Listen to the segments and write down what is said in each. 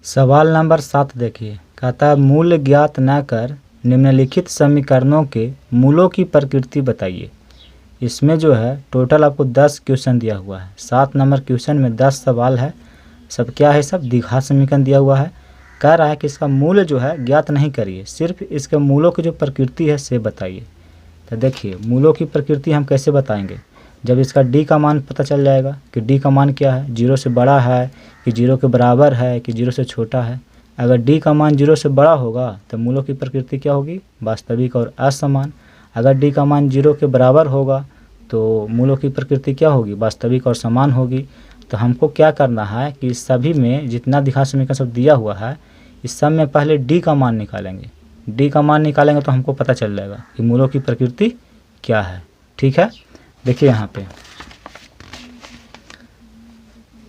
सवाल नंबर 7 देखिए, कहता है मूल ज्ञात न कर निम्नलिखित समीकरणों के मूलों की प्रकृति बताइए। इसमें जो है टोटल आपको 10 क्वेश्चन दिया हुआ है। 7 नंबर क्वेश्चन में 10 सवाल है। सब क्या है, सब द्विघात समीकरण दिया हुआ है। कह रहा है कि इसका मूल जो है ज्ञात नहीं करिए, सिर्फ इसके मूलों की जो प्रकृति है से बताइए। तो देखिए मूलों की प्रकृति हम कैसे बताएंगे, जब इसका डी का मान पता चल जाएगा कि डी का मान क्या है, 0 से बड़ा है कि 0 के बराबर है कि 0 से छोटा है। अगर डी का मान 0 से बड़ा होगा तो मूलों की प्रकृति क्या होगी, वास्तविक और असमान। अगर डी का मान 0 के बराबर होगा तो मूलों की प्रकृति क्या होगी, वास्तविक और समान होगी। तो हमको क्या करना है कि इस सभी में जितना द्विघात समीकरण सब दिया हुआ है, इस सब में पहले डी का मान निकालेंगे। डी का मान निकालेंगे तो हमको पता चल जाएगा कि मूलों की प्रकृति क्या है। ठीक है, देखिए यहाँ पे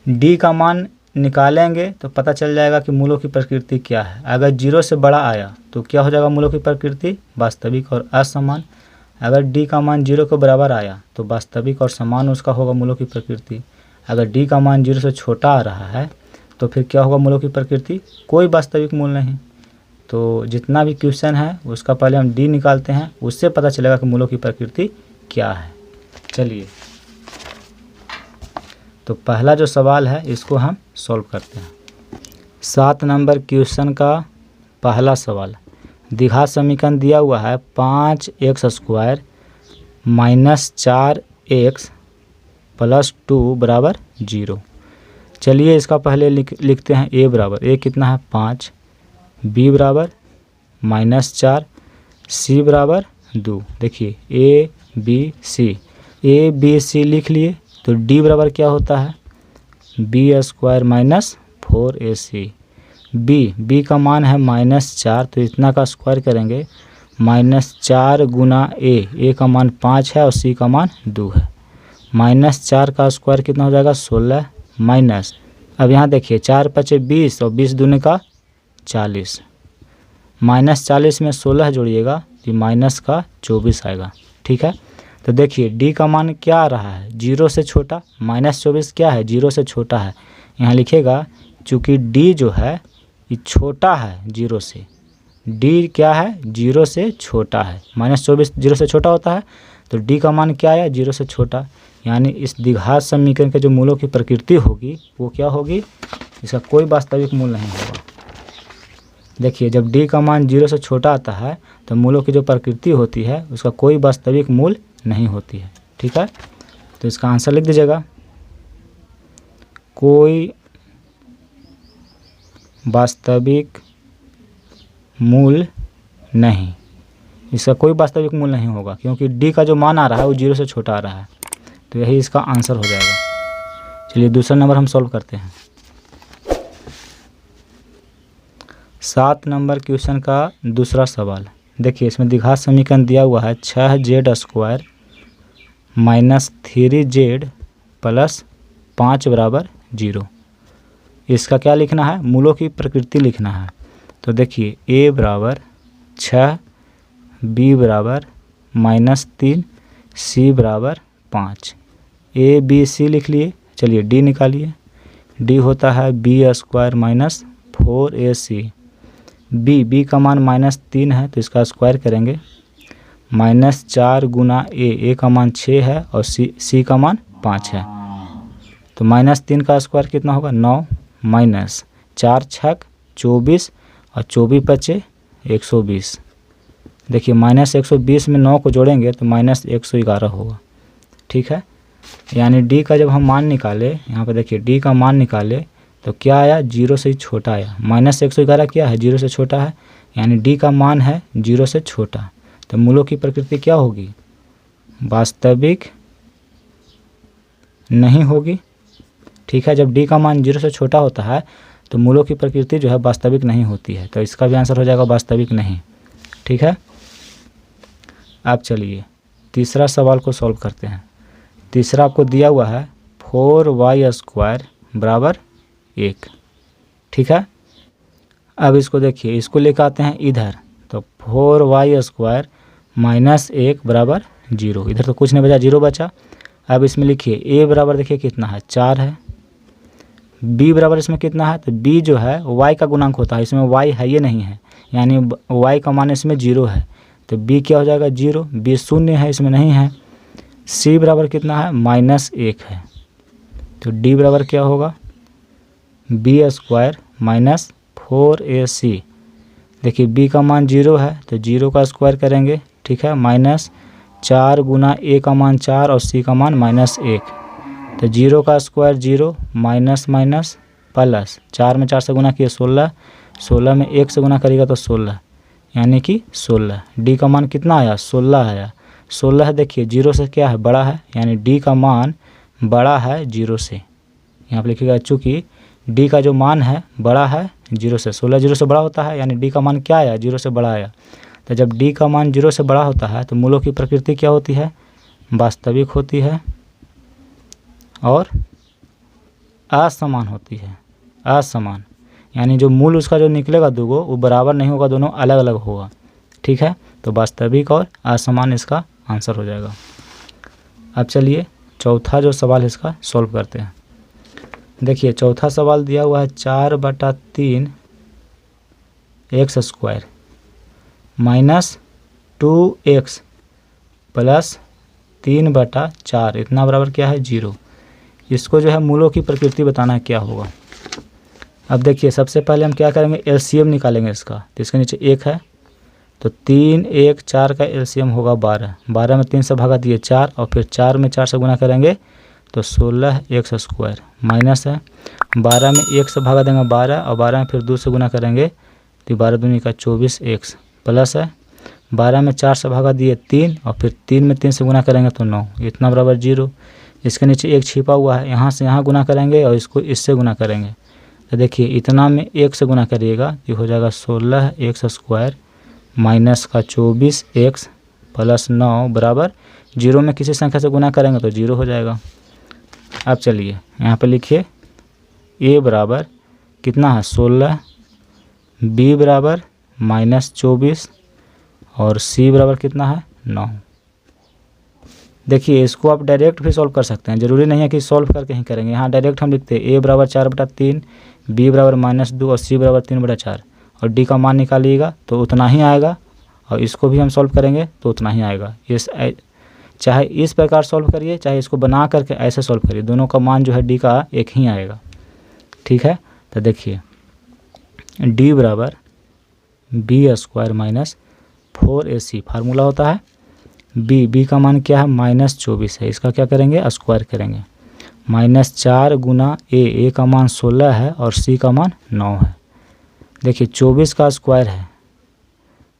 डी का मान निकालेंगे तो पता चल जाएगा कि मूलों की प्रकृति क्या है। अगर 0 से बड़ा आया तो क्या हो जाएगा मूलों की प्रकृति, वास्तविक और असमान। अगर डी का मान 0 के बराबर आया तो वास्तविक और समान उसका होगा मूलों की प्रकृति। अगर डी का मान 0 से छोटा आ रहा है तो फिर क्या होगा मूलों की प्रकृति, कोई वास्तविक मूल नहीं। तो जितना भी क्वेश्चन है उसका पहले हम डी निकालते हैं, उससे पता चलेगा कि मूलों की प्रकृति क्या है। चलिए तो पहला जो सवाल है इसको हम सॉल्व करते हैं। 7 नंबर क्वेश्चन का पहला सवाल, द्विघात समीकरण दिया हुआ है 5x² - 4x + 2 = 0। चलिए इसका पहले लिखते हैं a बराबर, a कितना है 5, b बराबर -4, c बराबर 2। देखिए a b c लिख लिए तो d बराबर क्या होता है, b² - 4ac। b का मान है -4, तो इतना का स्क्वायर करेंगे, -4 गुना a का मान 5 है और c का मान 2 है। -4 का स्क्वायर कितना हो जाएगा 16 माइनस, अब यहाँ देखिए 4 × 5 = 20 और 20 दूनी का 40, -40 में 16 जोड़िएगा तो माइनस का 24 आएगा। ठीक है, तो देखिए डी का मान क्या आ रहा है, 0 से छोटा, -24 क्या है 0 से छोटा है। यहाँ लिखेगा चूँकि डी जो है ये छोटा है 0 से, डी क्या है 0 से छोटा है, -24 0 से छोटा होता है, तो डी का मान क्या आया 0 से छोटा। यानी इस द्विघात समीकरण के जो मूलों की प्रकृति होगी वो क्या होगी, इसका कोई वास्तविक मूल नहीं होगा। देखिए जब डी का मान 0 से छोटा आता है तो मूलों की जो प्रकृति होती है उसका कोई वास्तविक मूल नहीं होती है। ठीक है, तो इसका आंसर लिख दीजिएगा, कोई वास्तविक मूल नहीं, इसका कोई वास्तविक मूल नहीं होगा क्योंकि डी का जो मान आ रहा है वो 0 से छोटा आ रहा है, तो यही इसका आंसर हो जाएगा। चलिए दूसरा नंबर हम सॉल्व करते हैं। 7 नंबर क्वेश्चन का दूसरा सवाल, देखिए इसमें द्विघात समीकरण दिया हुआ है 6z² - 3z + 5 = 0। इसका क्या लिखना है, मूलों की प्रकृति लिखना है। तो देखिए a बराबर 6, b बराबर -3, c बराबर 5, a b c लिख लिए। चलिए d निकालिए, d होता है b² - 4ac। b का मान -3 है तो इसका स्क्वायर करेंगे, -4 गुना a का मान 6 है और c का मान 5 है, तो -3 का स्क्वायर कितना होगा 9, -4 × 6 = 24 और 24 × 5 = 120। देखिए -120 में 9 को जोड़ेंगे तो -111 होगा। ठीक है, यानी डी का जब हम मान निकाले, यहाँ पर देखिए डी का मान निकाले तो क्या आया 0 से छोटा आया, -111 क्या है 0 से छोटा है, यानी डी का मान है 0 से छोटा, तो मूलों की प्रकृति क्या होगी, वास्तविक नहीं होगी। ठीक है, जब डी का मान 0 से छोटा होता है तो मूलों की प्रकृति जो है वास्तविक नहीं होती है, तो इसका भी आंसर हो जाएगा वास्तविक नहीं। ठीक है, अब चलिए तीसरा सवाल को सॉल्व करते हैं। तीसरा आपको दिया हुआ है 4y² = 1। ठीक है, अब इसको देखिए, इसको लेकर आते हैं इधर, तो 4y² - 1 = 0। इधर तो कुछ नहीं बचा, 0 बचा। अब इसमें लिखिए a बराबर देखिए कितना है 4 है, b बराबर इसमें कितना है, तो b जो है y का गुणांक होता है, इसमें y है ये नहीं है, यानी y का मान इसमें 0 है, तो b क्या हो जाएगा 0, b शून्य है इसमें नहीं है। c बराबर कितना है -1 है, तो d बराबर क्या होगा b² माइनस 4ac। देखिए b का मान 0 है तो 0 का स्क्वायर करेंगे, ठीक है, -4 गुना a का मान 4 और c का मान -1, तो 0 का स्क्वायर 0 माइनस माइनस प्लस 4 में 4 से गुना किए 16, 16 में 1 से गुना करेगा तो 16, यानी कि 16। d का मान कितना आया 16 आया, 16 है। देखिए 0 से क्या है बड़ा है, यानी d का मान बड़ा है 0 से। यहाँ पर लिखिएगा चूँकि d का जो मान है बड़ा है 0 से, 16 0 से बड़ा होता है, यानी d का मान क्या आया 0 से बड़ा आया। तो जब d का मान 0 से बड़ा होता है तो मूलों की प्रकृति क्या होती है, वास्तविक होती है और असमान होती है। असमान यानी जो मूल उसका जो निकलेगा दूगो वो बराबर नहीं होगा, दोनों अलग अलग होगा, ठीक है। तो वास्तविक और असमान इसका आंसर हो जाएगा। अब चलिए चौथा जो सवाल इसका सॉल्व करते हैं। देखिए चौथा सवाल दिया हुआ है 4/3 x² माइनस 2x प्लस 3/4 इतना बराबर क्या है 0। इसको जो है मूलों की प्रकृति बताना है क्या होगा। अब देखिए सबसे पहले हम क्या करेंगे, एलसीएम निकालेंगे इसका। तो इसके नीचे 1 है तो 3 1 4 का एलसीएम होगा 12, 12 में 3 से भागा दिए 4 और फिर 4 में 4 से गुना करेंगे तो 16 x² माइनस है 12 में 1 से भागा देंगे 12 और 12 में फिर 2 से गुना करेंगे तो 12 दूनी का 24x प्लस है 12 में 4 से भागा दिए 3 और फिर 3 में 3 से गुना करेंगे तो 9, इतना बराबर 0। इसके नीचे 1 छिपा हुआ है, यहाँ से यहाँ गुना करेंगे और इसको इससे गुना करेंगे। तो देखिए इतना में 1 से गुना करिएगा तो हो जाएगा 16x² माइनस का 24x प्लस 9 बराबर 0 में किसी संख्या से गुना करेंगे तो 0 हो जाएगा। अब चलिए यहाँ पे लिखिए a बराबर कितना है 16, b बराबर -24 और c बराबर कितना है 9। देखिए इसको आप डायरेक्ट भी सॉल्व कर सकते हैं, ज़रूरी नहीं है कि सॉल्व करके ही करेंगे। यहाँ डायरेक्ट हम लिखते हैं a बराबर 4/3, b बराबर -2 और c बराबर 3/4 और d का मान निकालिएगा तो उतना ही आएगा और इसको भी हम सॉल्व करेंगे तो उतना ही आएगा। इस चाहे इस प्रकार सॉल्व करिए चाहे इसको बना करके ऐसे सॉल्व करिए, दोनों का मान जो है d का एक ही आएगा, ठीक है। तो देखिए d बराबर b² माइनस 4ac फार्मूला होता है b का मान क्या है -24 है, इसका क्या करेंगे स्क्वायर करेंगे, -4 गुना a का मान 16 है और c का मान 9 है। देखिए 24 का स्क्वायर है,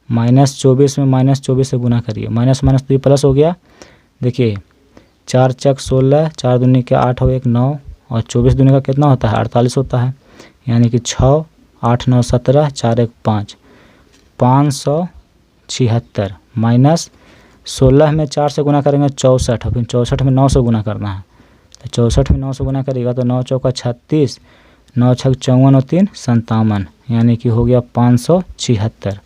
-24 में -24 से गुना करिए, माइनस माइनस तो ये प्लस हो गया। देखिए 4 चक 16, 4 दूनी के 8 हो 1 9 और 24 दूनी का कितना होता है 48 होता है, यानी कि 6 8 9 17 4 1 5 576 माइनस 16 में 4 से गुना करेंगे 64 और फिर 64 में 9 से गुना करना है, तो 64 में 9 से गुना करिएगा तो 9 चौका 36, 9 छक 54 और 3 57, यानी कि हो गया 576।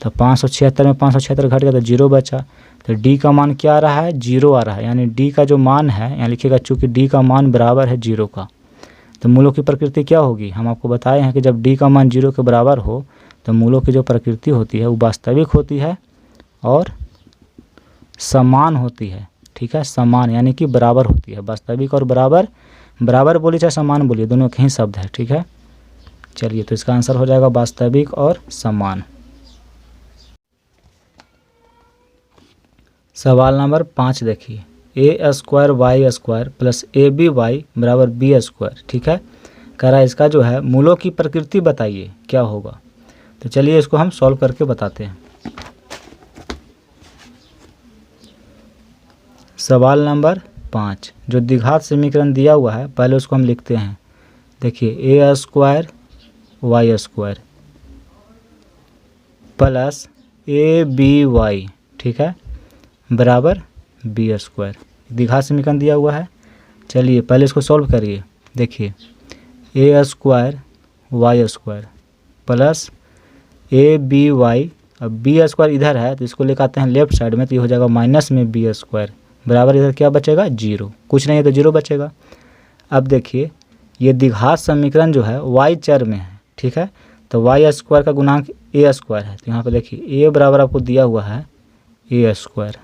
तो 576 में 576 घट गया तो 0 बचा। तो d का मान क्या आ रहा है 0 आ रहा है, यानी d का जो मान है यहाँ लिखिएगा चूँकि d का मान बराबर है 0 का। तो मूलों की प्रकृति क्या होगी, हम आपको बताए हैं कि जब d का मान 0 के बराबर हो तो मूलों की जो प्रकृति होती है वो वास्तविक होती है और समान होती है, ठीक है। समान यानी कि बराबर होती है, वास्तविक और बराबर, बराबर बोलिए चाहे समान बोलिए दोनों के ही शब्द है, ठीक है। चलिए तो इसका आंसर हो जाएगा वास्तविक और समान। सवाल नंबर 5 देखिए a² y² plus ab y बराबर b², ठीक है। कह रहा है इसका जो है मूलों की प्रकृति बताइए क्या होगा। तो चलिए इसको हम सॉल्व करके बताते हैं। सवाल नंबर 5 जो द्विघात समीकरण दिया हुआ है पहले उसको हम लिखते हैं। देखिए a² y² प्लस aby, ठीक है, बराबर b²। द्विघात समीकरण दिया हुआ है। चलिए पहले इसको सॉल्व करिए। देखिए a² y² प्लस aby, अब b² इधर है तो इसको लेकर आते हैं लेफ्ट साइड में तो ये हो जाएगा माइनस में b² बराबर इधर क्या बचेगा 0, कुछ नहीं है तो 0 बचेगा। अब देखिए ये द्विघात समीकरण जो है y चर में है, ठीक है। तो y स्क्वायर का गुणांक a स्क्वायर है। तो यहाँ पे देखिए a बराबर आपको दिया हुआ है a स्क्वायर,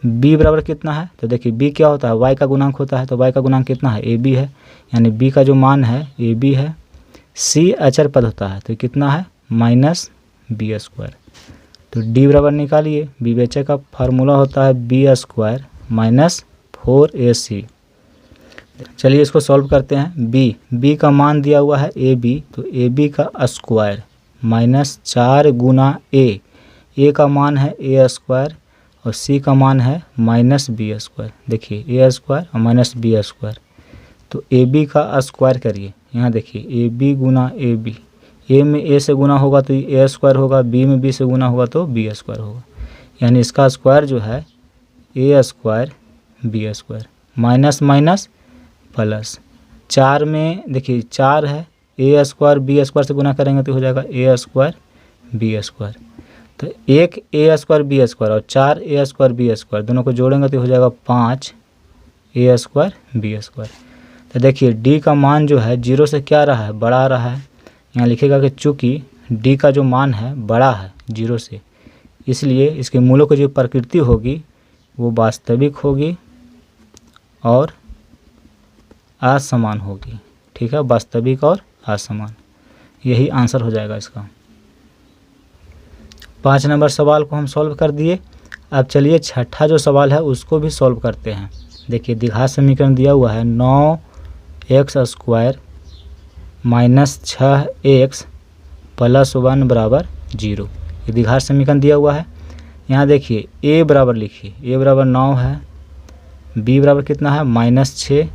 b बराबर कितना है, तो देखिए b क्या होता है, y का गुणांक होता है। तो y का गुणांक कितना है, ab है, यानी b का जो मान है ab है। c अचर पद होता है, तो कितना है माइनस b स्क्वायर। तो d बराबर निकालिए, विवेचक का फार्मूला होता है b स्क्वायर माइनस 4ac। चलिए इसको सॉल्व करते हैं। b का मान दिया हुआ है ab, तो ab का स्क्वायर माइनस 4 गुना a का मान है a स्क्वायर और c का मान है माइनस b स्क्वायर। देखिए a स्क्वायर और माइनस b स्क्वायर, तो ab का स्क्वायर करिए। यहाँ देखिए ab गुना ab, a में a से गुना होगा तो a स्क्वायर होगा, b में b से गुना होगा तो b स्क्वायर होगा, यानी इसका स्क्वायर जो है a square b square minus minus plus. 4 में देखिए 4 है, a स्क्वायर b स्क्वायर से गुना करेंगे तो हो जाएगा a स्क्वायर b स्क्वायर। तो एक a स्क्वायर b स्क्वायर और 4 a स्क्वायर b स्क्वायर दोनों को जोड़ेंगे तो हो जाएगा 5 a स्क्वायर b स्क्वायर। तो देखिए d का मान जो है 0 से क्या रहा है, बड़ा आ रहा है। यहाँ लिखेगा कि चूँकि d का जो मान है बड़ा है 0 से, इसलिए इसके मूलों की जो प्रकृति होगी वो वास्तविक होगी और असमान होगी, ठीक है, वास्तविक और असमान। यही आंसर हो जाएगा इसका। 5 नंबर सवाल को हम सॉल्व कर दिए। अब चलिए छठा जो सवाल है उसको भी सॉल्व करते हैं। देखिए द्विघात समीकरण दिया हुआ है 9x square minus 6x plus 1 बराबर 0। ये द्विघात समीकरण दिया हुआ है। यहाँ देखिए a बराबर लिखिए, a बराबर 9 है, b बराबर कितना है माइनस 6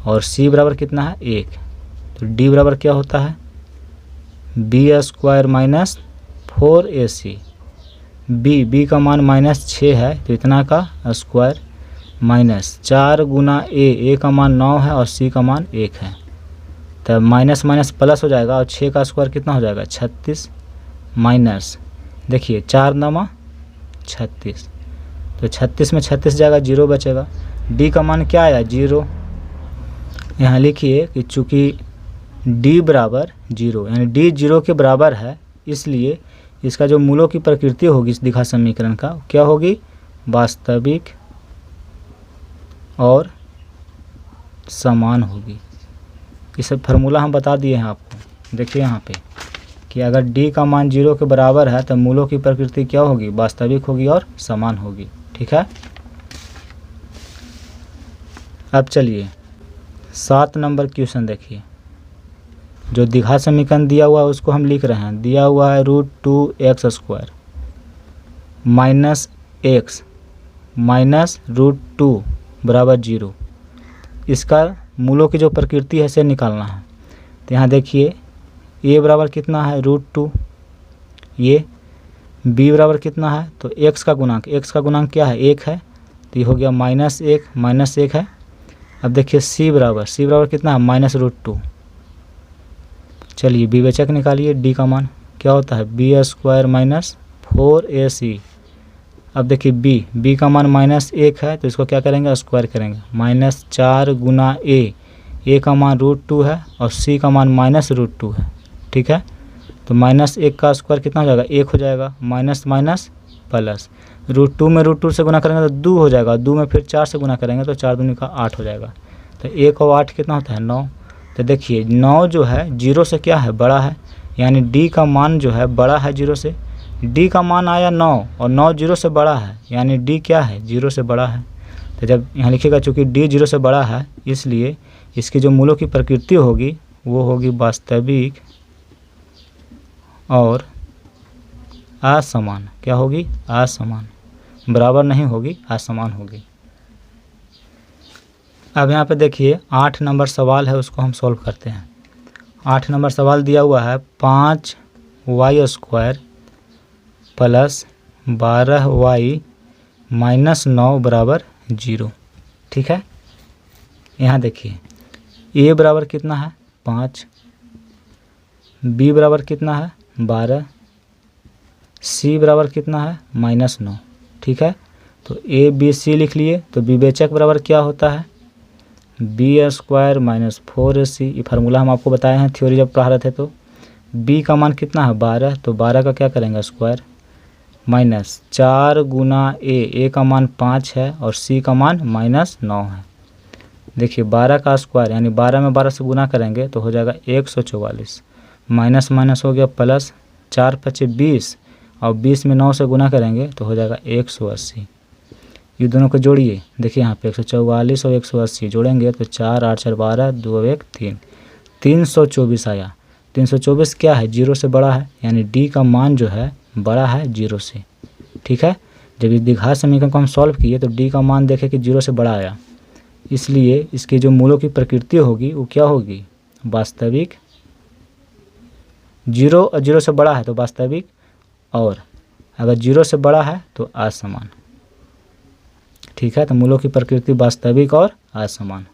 और c बराबर कितना है 1। तो d बराबर क्या होता है b square minus 4ac। b का मान माइनस 6 है तो इतना का स्क्वायर माइनस 4 गुना a का मान 9 है और c का मान 1 है। तो माइनस माइनस प्लस हो जाएगा और 6 का स्क्वायर कितना हो जाएगा 36 माइनस देखिए 4 नमा 36, तो 36 में 36 जाएगा 0 बचेगा। d का मान क्या आया 0। यहाँ लिखिए कि चूँकि d बराबर 0 यानी d 0 के बराबर है, इसलिए इसका जो मूलों की प्रकृति होगी इस द्विघात समीकरण का क्या होगी, वास्तविक और समान होगी। इसे फार्मूला हम बता दिए हैं आपको। देखिए यहाँ पे कि अगर d का मान 0 के बराबर है तो मूलों की प्रकृति क्या होगी, वास्तविक होगी और समान होगी, ठीक है। अब चलिए 7 नंबर क्वेश्चन देखिए। जो द्विघात समीकरण दिया हुआ है उसको हम लिख रहे हैं। दिया हुआ है √2x square minus x minus √2 बराबर 0। इसका मूलों की जो प्रकृति है इसे निकालना है। तो यहाँ देखिए a बराबर कितना है √2, ये b बराबर कितना है तो x का गुणांक क्या है 1 है, तो ये हो गया माइनस 1 है। अब देखिए c बराबर कितना है माइनस √2। चलिए विवेचक निकालिए, d का मान क्या होता है b स्क्वायर माइनस 4ac। अब देखिए b का मान माइनस 1 है तो इसको क्या करेंगे स्क्वायर करेंगे, माइनस 4 गुना a का मान √2 है और c का मान माइनस √2 है, ठीक है। तो माइनस 1 का स्क्वायर कितना हो जाएगा 1 हो जाएगा, माइनस माइनस प्लस √2 में √2 से गुना करेंगे तो 2 हो जाएगा, 2 में फिर 4 से गुना करेंगे तो 4 दूनी का 8 हो जाएगा। तो 1 और 8 कितना होता है 9। तो देखिए 9 जो है 0 से क्या है बड़ा है, यानी d का मान जो है बड़ा है 0 से। d का मान आया 9 और 9 0 से बड़ा है, यानी d क्या है 0 से बड़ा है। तो जब यहाँ लिखिएगा चूँकि d 0 से बड़ा है इसलिए इसकी जो मूलों की प्रकृति होगी वो होगी वास्तविक और असमान। क्या होगी असमान, बराबर नहीं होगी, असमान होगी। अब यहाँ पे देखिए 8 नंबर सवाल है उसको हम सॉल्व करते हैं। 8 नंबर सवाल दिया हुआ है 5y square plus 12y minus 9 बराबर 0, ठीक है। यहाँ देखिए a बराबर कितना है 5, b बराबर कितना है 12, c बराबर कितना है -9, ठीक है। तो a b c लिख लिए। तो विवेचक बराबर क्या होता है बी स्क्वायर माइनस 4ac, ये फार्मूला हम आपको बताए हैं थ्योरी जब पढ़ा रहे थे। तो b का मान कितना है 12, तो 12 का क्या करेंगे स्क्वायर, माइनस 4 गुना a का मान 5 है और c का मान -9 है। देखिए 12 का स्क्वायर यानी 12 में 12 से गुना करेंगे तो हो जाएगा 144, माइनस माइनस हो गया प्लस, 4 पचे 20 और 20 में 9 से गुना करेंगे तो हो जाएगा 180। ये दोनों को जोड़िए, देखिए यहाँ पे 144 और 180 जोड़ेंगे तो 4 8 4 12 2 1 3, 324 आया। 324 क्या है, 0 से बड़ा है, यानी d का मान जो है बड़ा है 0 से। ठीक है, जब इस द्विघात समीकरण को हम सॉल्व किए तो d का मान देखें कि 0 से बड़ा आया, इसलिए इसके जो मूलों की प्रकृति होगी वो क्या होगी, वास्तविक। 0 और 0 से बड़ा है तो वास्तविक, और अगर 0 से बड़ा है तो असमान। ठीक है, तो मूलों की प्रकृति वास्तविक और असमान।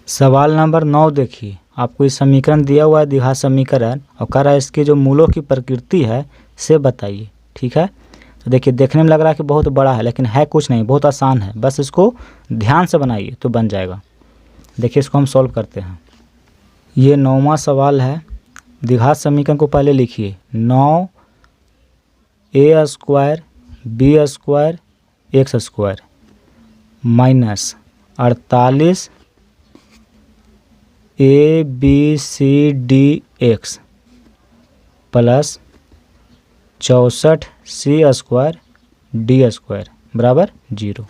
सवाल नंबर 9 देखिए, आपको इस समीकरण दिया हुआ है द्विघात समीकरण और कह रहा है इसके जो मूलों की प्रकृति है से बताइए। ठीक है, तो देखिए देखने में लग रहा है कि बहुत बड़ा है, लेकिन है कुछ नहीं, बहुत आसान है, बस इसको ध्यान से बनाइए तो बन जाएगा। देखिए इसको हम सॉल्व करते हैं। ये 9वां सवाल है। द्विघात समीकरण को पहले लिखिए, 9a square b square x square minus 48 abcdx plus 64c square D square बराबर 0।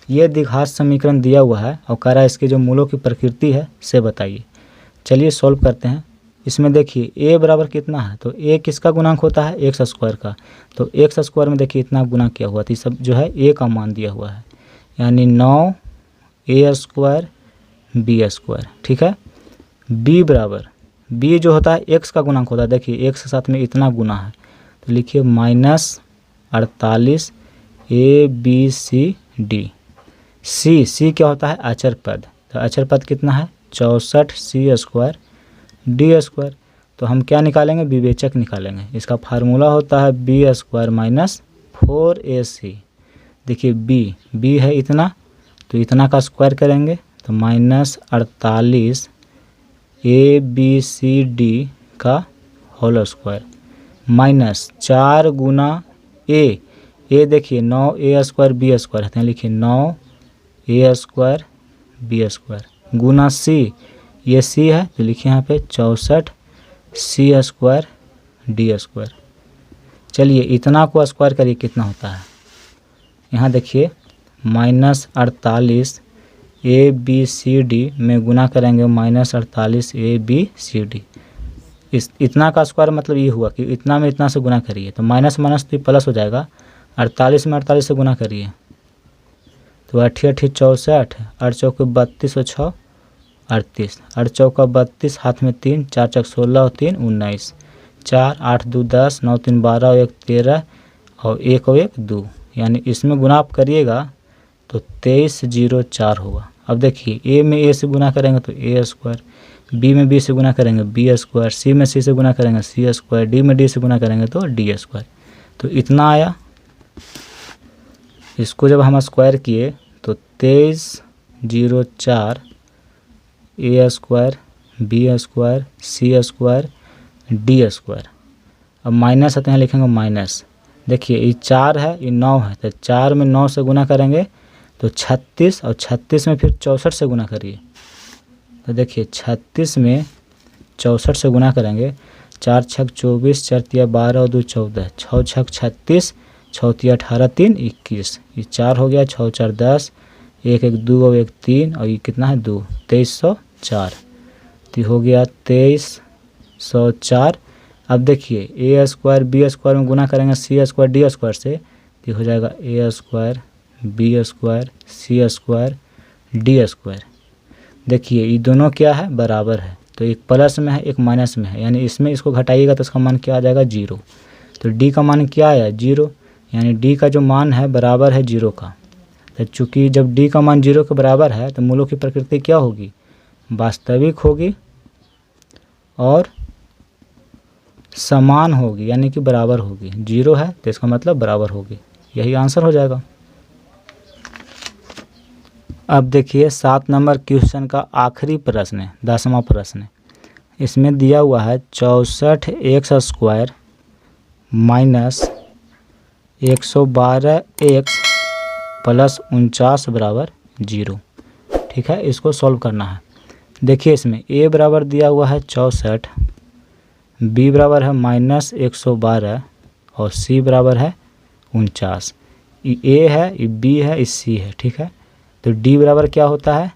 ये द्विघात समीकरण दिया हुआ है और कह रहा है इसके जो मूलों की प्रकृति है से बताइए। चलिए सॉल्व करते हैं। इसमें देखिए a बराबर कितना है, तो a किसका गुणांक होता है, x स्क्वायर का। तो x स्क्वायर में देखिए इतना गुना किया हुआ, तो सब जो है a का मान दिया हुआ है, यानी 9a स्क्वायर b स्क्वायर। ठीक है, b बराबर, b जो होता है x का गुणांक होता है, देखिए x के साथ में इतना गुना है, तो लिखिए -48 abcd। c क्या होता है, अचर पद, तो अचर पद कितना है 64c स्क्वायर डी स्क्वायर। तो हम क्या निकालेंगे, विवेचक निकालेंगे। इसका फार्मूला होता है बी स्क्वायर माइनस 4ac। देखिए b है इतना, तो इतना का स्क्वायर करेंगे तो -48 abcd का होल स्क्वायर माइनस 4 गुना a देखिए 9a स्क्वायर b स्क्वायर है, लिखिए 9a स्क्वायर b स्क्वायर गुना c, ये c है तो लिखिए यहाँ पे 64c स्क्वायर डी स्क्वायर। चलिए इतना को स्क्वायर करिए कितना होता है, यहाँ देखिए -48 abcd में गुना करेंगे -48 abcd। इतना का स्क्वायर मतलब ये हुआ कि इतना में इतना से गुना करिए, तो माइनस माइनस तो प्लस हो जाएगा, 48 में 48 से गुना करिए तो 8 8 64, 8 चौके 32 और 6 38, 8 चौका 32, हाथ में 3, 4 चौक 16 और 3 19, 4 8 2 10, 9 3 12 और 1 13 और 1 और 1 2, यानी इसमें गुना आप करिएगा तो 2304 होगा। अब देखिए a में a से गुना करेंगे तो a स्क्वायर, b में b से गुना करेंगे b स्क्वायर, c में c से गुना करेंगे c स्क्वायर, d में d से गुना करेंगे तो d स्क्वायर। तो इतना आया। इसको जब हम स्क्वायर किए तो 2304 a square b square c square d square. अब माइनस आते हैं, लिखेंगे माइनस, देखिए ये 4 है ये 9 है, तो 4 में 9 से गुना करेंगे तो 36 और 36 में फिर 64 से गुना करिए, तो देखिए 36 में 64 से गुना करेंगे, 4 छक 24, 4 तिया 12 और 2 14, 6 छक 36, 6 तिया 18, 3 21, ये 4 हो गया, 6 4 10, 1 1 2 और 1 3 और ये कितना है 2, 2304, तो हो गया 2304। अब देखिए ए स्क्वायर बी स्क्वायर में गुना करेंगे सी स्क्वायर डी स्क्वायर से, तो हो जाएगा ए स्क्वायर बी स्क्वायर सी स्क्वायर डी स्क्वायर। देखिए ये दोनों क्या है, बराबर है, तो एक प्लस में है एक माइनस में है, यानी इसमें इसको घटाइएगा तो इसका मान क्या आ जाएगा 0। तो डी का मान क्या आया 0, यानी डी का जो मान है बराबर है 0 का। तो चूँकि जब डी का मान 0 के बराबर है तो मूलों की प्रकृति क्या होगी, वास्तविक होगी और समान होगी, यानी कि बराबर होगी। 0 है तो इसका मतलब बराबर होगी, यही आंसर हो जाएगा। अब देखिए 7 नंबर क्वेश्चन का आखिरी प्रश्न है, 10वां प्रश्न है। इसमें दिया हुआ है 64x² माइनस 112x प्लस 49 बराबर 0। ठीक है, इसको सॉल्व करना है। देखिए इसमें a बराबर दिया हुआ है 64, b बराबर है -112 और c बराबर है 49। ये a है, ये b है, ये c है। ठीक है, तो d बराबर क्या होता है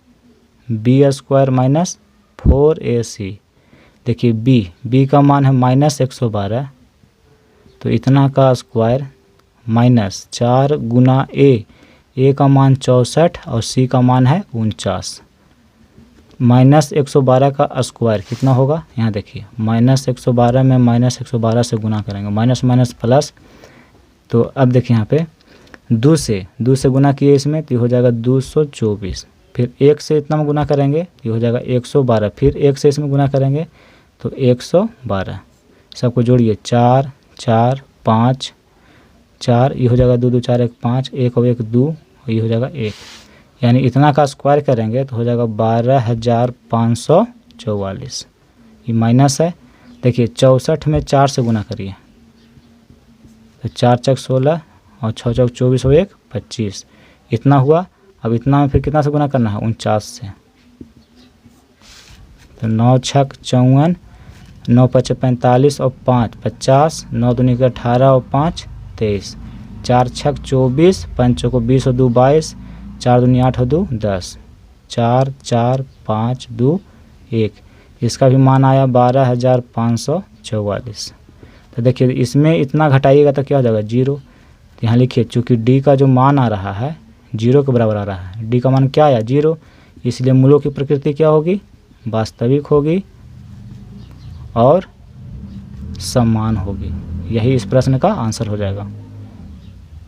b² माइनस 4ac। देखिए b का मान है -112, तो इतना का स्क्वायर माइनस 4 गुना a का मान 64 और c का मान है 49। -112 का स्क्वायर कितना होगा, यहाँ देखिए -112 में -112 से गुना करेंगे, माइनस माइनस प्लस। तो अब देखिए यहाँ पे 2 से गुना किए इसमें, तो हो जाएगा 224। फिर 1 से इतना में गुना करेंगे तो हो जाएगा 112। फिर 1 से इसमें गुना करेंगे तो 112। सबको जोड़िए 4 4 5 4, ये हो जाएगा 2 2 4 1 5, 1 और 1 2, ये हो जाएगा 1। यानी इतना का स्क्वायर करेंगे तो हो जाएगा 12,544। ये माइनस है। देखिए 64 में 4 से गुना करिए तो 4 चक 16 और 6 चक 24 और 1 25, इतना हुआ। अब इतना में फिर कितना से गुना करना है, 49 से। तो 9 छक 54, 9 5 45 और 5 50, 9 दूनी 18 और 5 23, 4 छक 24, 5 चौको 20 और 2 22, 4 दूनी 8 और 2 10, 4 4 5 2 1। इसका भी मान आया 12,544। तो देखिए इसमें इतना घटाइएगा तो क्या हो जाएगा 0। तो यहाँ लिखिए चूँकि d का जो मान आ रहा है 0 के बराबर आ रहा है, d का मान क्या आया 0, इसलिए मूलों की प्रकृति क्या होगी, वास्तविक होगी और समान होगी। यही इस प्रश्न का आंसर हो जाएगा।